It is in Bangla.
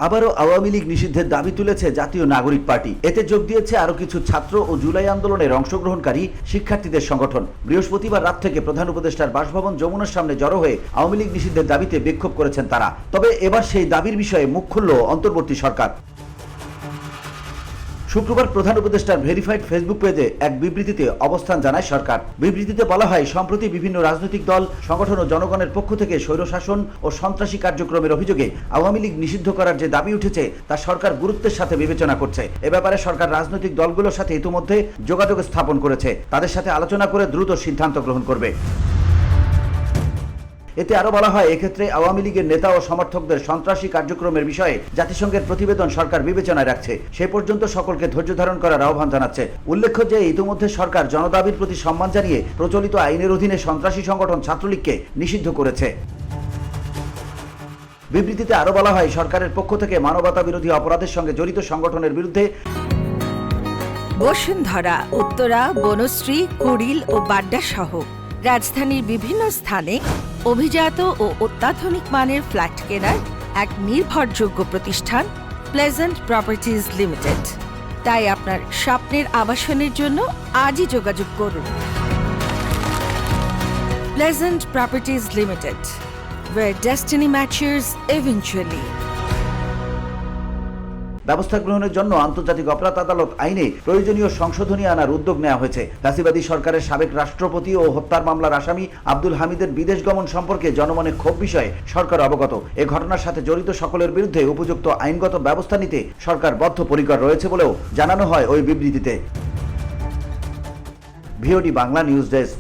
আবারও আওয়ামী লীগ নিষিদ্ধের দাবি তুলেছে জাতীয় নাগরিক পার্টি। এতে যোগ দিয়েছে আরও কিছু ছাত্র ও জুলাই আন্দোলনের অংশগ্রহণকারী শিক্ষার্থীদের সংগঠন। বৃহস্পতিবার রাত থেকে প্রধান উপদেষ্টার বাসভবন যমুনার সামনে জড়ো হয়ে আওয়ামী লীগ নিষিদ্ধের দাবিতে বিক্ষোভ করেছেন তারা। তবে এবার সেই দাবির বিষয়ে মুখ খুলল অন্তর্বর্তী সরকার। শুক্রবার প্রধান উপদেষ্টার ভেরিফাইড ফেসবুক পেজে এক বিবৃতিতে অবস্থান জানায় সরকার। বিবৃতিতে বলা হয়, সম্প্রতি বিভিন্ন রাজনৈতিক দল, সংগঠন ও জনগণের পক্ষ থেকে স্বৈরশাসন ও সন্ত্রাসী কার্যক্রমের অভিযোগে আওয়ামী লীগ নিষিদ্ধ করার যে দাবি উঠেছে তা সরকার গুরুত্বের সাথে বিবেচনা করছে। এ ব্যাপারে সরকার রাজনৈতিক দলগুলোর সাথে ইতিমধ্যে যোগাযোগ স্থাপন করেছে, তাদের সাথে আলোচনা করে দ্রুত সিদ্ধান্ত গ্রহণ করবে। এতে আরো বলা হয়, এক্ষেত্রে আওয়ামী লীগের নেতা ও সমর্থকদের সন্ত্রাসী কার্যক্রমের বিষয়ে জাতিসংঘের প্রতিবেদন সরকার বিবেচনায় রাখছে। সে পর্যন্ত সকলকে ধৈর্য ধারণ করার আহ্বান জানাচ্ছে। উল্লেখ্য যে ইতিমধ্যে সরকার জনদাবির প্রতি সম্মান জানিয়ে প্রচলিত আইনের অধীনে সন্ত্রাসী সংগঠন ছাত্রলীগকে নিষিদ্ধ করেছে। বিবৃতিতে আরো বলা হয়, সরকারের পক্ষ থেকে মানবতা বিরোধী অপরাধের সঙ্গে জড়িত সংগঠনের বিরুদ্ধে বসুন্ধরা, উত্তরা, বনশ্রী, কুড়িল ও বাড্ডা সহ রাজধানীর বিভিন্ন স্থানে অভিজাত ও অত্যাধুনিক মানের ফ্ল্যাট কেনার এক নির্ভরযোগ্য প্রতিষ্ঠান প্লেজেন্ট প্রপার্টিজ লিমিটেড। তাই আপনার স্বপ্নের আবাসনের জন্য আজই যোগাযোগ করুন। Pleasant properties limited, where destiny matches eventually. ব্যবস্থা গ্রহণের জন্য আন্তর্জাতিক অপরাধ আদালত আইনে প্রয়োজনীয় সংশোধনী আনার উদ্যোগ নেওয়া হয়েছে। ফ্যাসিবাদী সরকারের সাবেক রাষ্ট্রপতি ও হত্যার মামলার আসামি আব্দুল হামিদের বিদেশ গমন সম্পর্কে জনমনে ক্ষোভ বিষয়ে সরকার অবগত। এ ঘটনার সাথে জড়িত সকলের বিরুদ্ধে উপযুক্ত আইনগত ব্যবস্থা নিতে সরকার বদ্ধপরিকর রয়েছে বলেও জানানো হয় ওই বিবৃতিতে। VOD Bangla news desk.